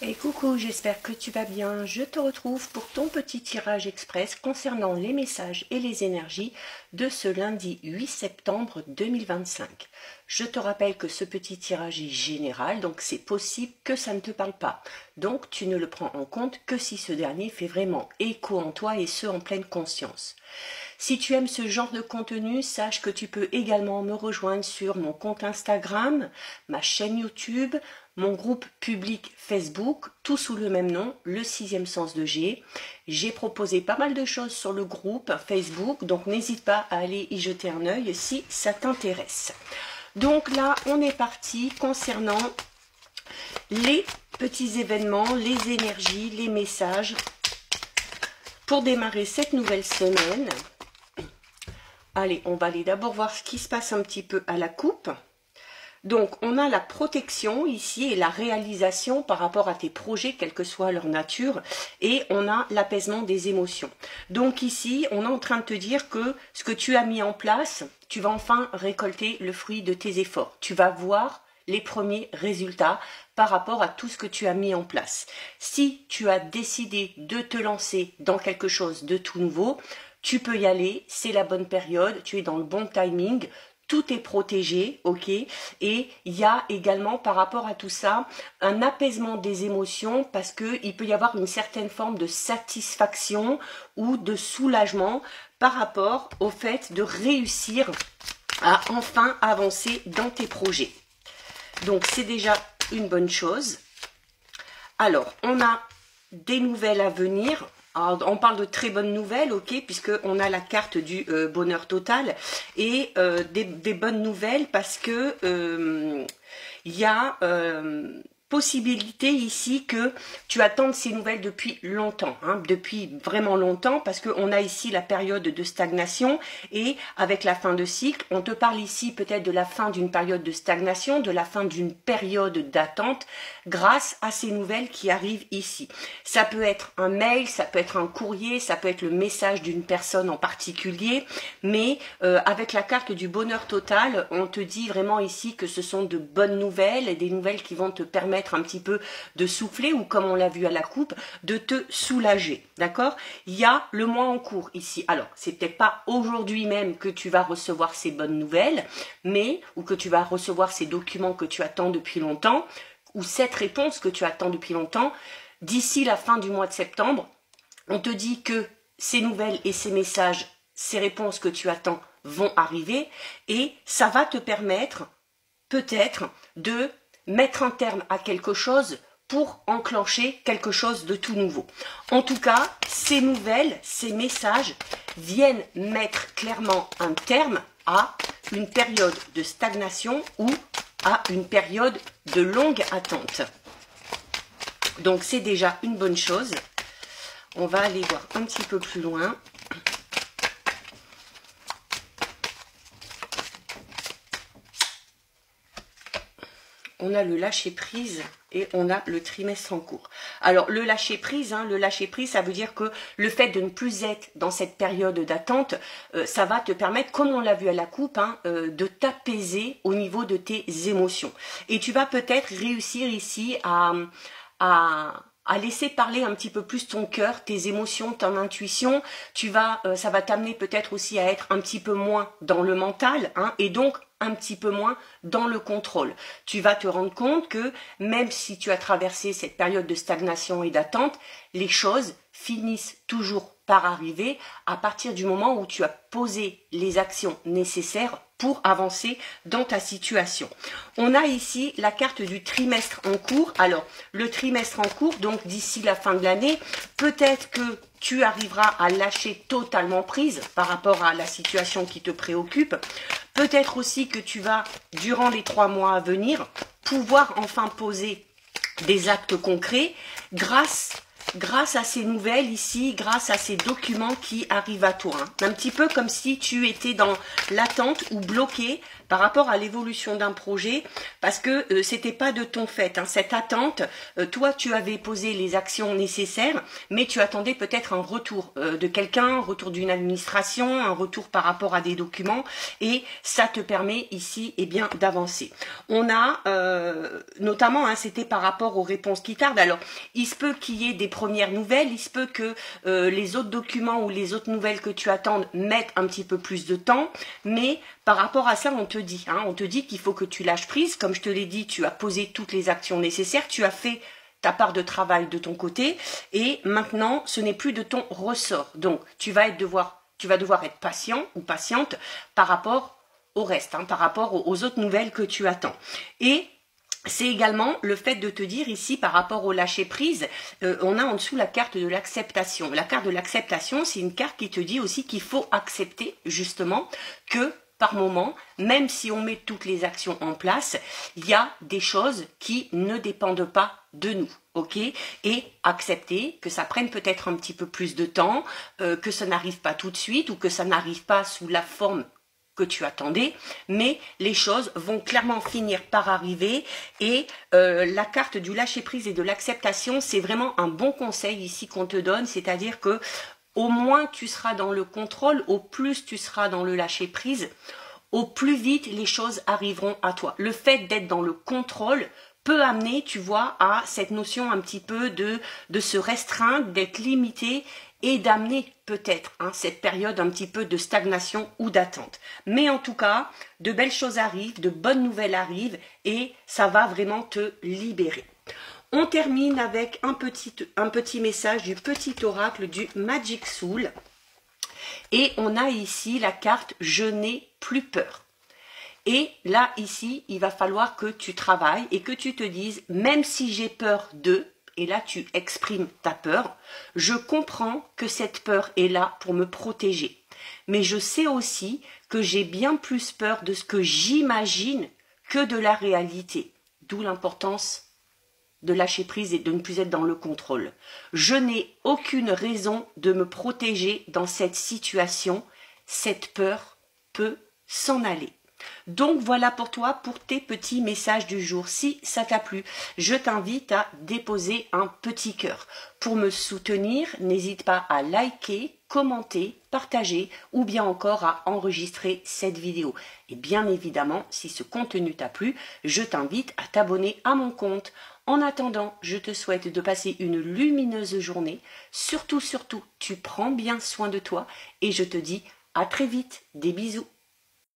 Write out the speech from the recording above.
Et coucou, j'espère que tu vas bien. Je te retrouve pour ton petit tirage express concernant les messages et les énergies de ce lundi 8 septembre 2025. Je te rappelle que ce petit tirage est général, donc c'est possible que ça ne te parle pas. Donc tu ne le prends en compte que si ce dernier fait vraiment écho en toi et ce en pleine conscience. Si tu aimes ce genre de contenu, sache que tu peux également me rejoindre sur mon compte Instagram, ma chaîne YouTube, mon groupe public Facebook, tout sous le même nom, le 6e sens de G. J'ai proposé pas mal de choses sur le groupe Facebook, donc n'hésite pas à aller y jeter un œil si ça t'intéresse. Donc là, on est parti concernant les petits événements, les énergies, les messages pour démarrer cette nouvelle semaine. Allez, on va aller d'abord voir ce qui se passe un petit peu à la coupe. Donc, on a la protection ici et la réalisation par rapport à tes projets, quelle que soit leur nature, et on a l'apaisement des émotions. Donc ici, on est en train de te dire que ce que tu as mis en place, tu vas enfin récolter le fruit de tes efforts. Tu vas voir les premiers résultats par rapport à tout ce que tu as mis en place. Si tu as décidé de te lancer dans quelque chose de tout nouveau, tu peux y aller, c'est la bonne période, tu es dans le bon timing, tout est protégé, ok? Et il y a également par rapport à tout ça un apaisement des émotions parce qu'il peut y avoir une certaine forme de satisfaction ou de soulagement par rapport au fait de réussir à enfin avancer dans tes projets. Donc c'est déjà une bonne chose. Alors, on a des nouvelles à venir. Alors, on parle de très bonnes nouvelles, ok, puisqu'on a la carte du bonheur total et des bonnes nouvelles parce que il y a possibilité ici que tu attendes ces nouvelles depuis longtemps, hein, depuis vraiment longtemps, parce qu'on a ici la période de stagnation et avec la fin de cycle, on te parle ici peut-être de la fin d'une période de stagnation, de la fin d'une période d'attente grâce à ces nouvelles qui arrivent ici. Ça peut être un mail, ça peut être un courrier, ça peut être le message d'une personne en particulier, mais avec la carte du bonheur total, on te dit vraiment ici que ce sont de bonnes nouvelles et des nouvelles qui vont te permettre un petit peu de souffler ou comme on l'a vu à la coupe, de te soulager, d'accord? Il y a le mois en cours ici. Alors, c'est peut-être pas aujourd'hui même que tu vas recevoir ces bonnes nouvelles, mais, ou que tu vas recevoir ces documents que tu attends depuis longtemps, ou cette réponse que tu attends depuis longtemps. D'ici la fin du mois de septembre, on te dit que ces nouvelles et ces messages, ces réponses que tu attends vont arriver et ça va te permettre peut-être de mettre un terme à quelque chose pour enclencher quelque chose de tout nouveau. En tout cas, ces nouvelles, ces messages viennent mettre clairement un terme à une période de stagnation ou à une période de longue attente. Donc c'est déjà une bonne chose. On va aller voir un petit peu plus loin. On a le lâcher prise et on a le trimestre en cours. Alors le lâcher prise, ça veut dire que le fait de ne plus être dans cette période d'attente, ça va te permettre, comme on l'a vu à la coupe, de t'apaiser au niveau de tes émotions. Et tu vas peut-être réussir ici à laisser parler un petit peu plus ton cœur, tes émotions, ton intuition. Ça va t'amener peut-être aussi à être un petit peu moins dans le mental, et donc un petit peu moins dans le contrôle. Tu vas te rendre compte que même si tu as traversé cette période de stagnation et d'attente, les choses finissent toujours par arriver à partir du moment où tu as posé les actions nécessaires pour avancer dans ta situation. On a ici la carte du trimestre en cours. Alors, le trimestre en cours, donc d'ici la fin de l'année, peut-être que tu arriveras à lâcher totalement prise par rapport à la situation qui te préoccupe. Peut-être aussi que tu vas, durant les 3 mois à venir, pouvoir enfin poser des actes concrets grâce grâce à ces nouvelles ici, grâce à ces documents qui arrivent à toi. Un petit peu comme si tu étais dans l'attente ou bloqué par rapport à l'évolution d'un projet, parce que c'était pas de ton fait. Cette attente, toi tu avais posé les actions nécessaires, mais tu attendais peut-être un retour de quelqu'un, un retour d'une administration, un retour par rapport à des documents, et ça te permet ici bien d'avancer. On a notamment, c'était par rapport aux réponses qui tardent. Alors, il se peut qu'il y ait des premières nouvelles, il se peut que les autres documents ou les autres nouvelles que tu attends mettent un petit peu plus de temps, mais par rapport à ça, on te dit qu'il faut que tu lâches prise. Comme je te l'ai dit, tu as posé toutes les actions nécessaires, tu as fait ta part de travail de ton côté, et maintenant, ce n'est plus de ton ressort. Donc, tu vas devoir être patient ou patiente par rapport au reste, par rapport aux autres nouvelles que tu attends. Et c'est également le fait de te dire ici par rapport au lâcher prise, on a en dessous la carte de l'acceptation. La carte de l'acceptation, c'est une carte qui te dit aussi qu'il faut accepter justement que par moment, même si on met toutes les actions en place, il y a des choses qui ne dépendent pas de nous, ok? Et accepter que ça prenne peut-être un petit peu plus de temps, que ça n'arrive pas tout de suite ou que ça n'arrive pas sous la forme que tu attendais, mais les choses vont clairement finir par arriver, et la carte du lâcher prise et de l'acceptation, c'est vraiment un bon conseil ici qu'on te donne, c'est-à-dire que au moins tu seras dans le contrôle, au plus tu seras dans le lâcher prise, au plus vite les choses arriveront à toi. Le fait d'être dans le contrôle peut amener, tu vois, à cette notion un petit peu de se restreindre, d'être limité, et d'amener peut-être cette période un petit peu de stagnation ou d'attente. Mais en tout cas, de belles choses arrivent, de bonnes nouvelles arrivent, et ça va vraiment te libérer. On termine avec un petit message du petit oracle du Magic Soul. Et on a ici la carte « Je n'ai plus peur ». Et là, ici, il va falloir que tu travailles et que tu te dises « Même si j'ai peur de… » et là, tu exprimes ta peur. « Je comprends que cette peur est là pour me protéger. Mais je sais aussi que j'ai bien plus peur de ce que j'imagine que de la réalité. » D'où l'importance de lâcher prise et de ne plus être dans le contrôle. Je n'ai aucune raison de me protéger dans cette situation. Cette peur peut s'en aller. Donc voilà pour toi, pour tes petits messages du jour. Si ça t'a plu, je t'invite à déposer un petit cœur. Pour me soutenir, n'hésite pas à liker, commenter, partager ou bien encore à enregistrer cette vidéo. Et bien évidemment, si ce contenu t'a plu, je t'invite à t'abonner à mon compte. En attendant, je te souhaite de passer une lumineuse journée. Surtout, tu prends bien soin de toi et je te dis à très vite. Des bisous.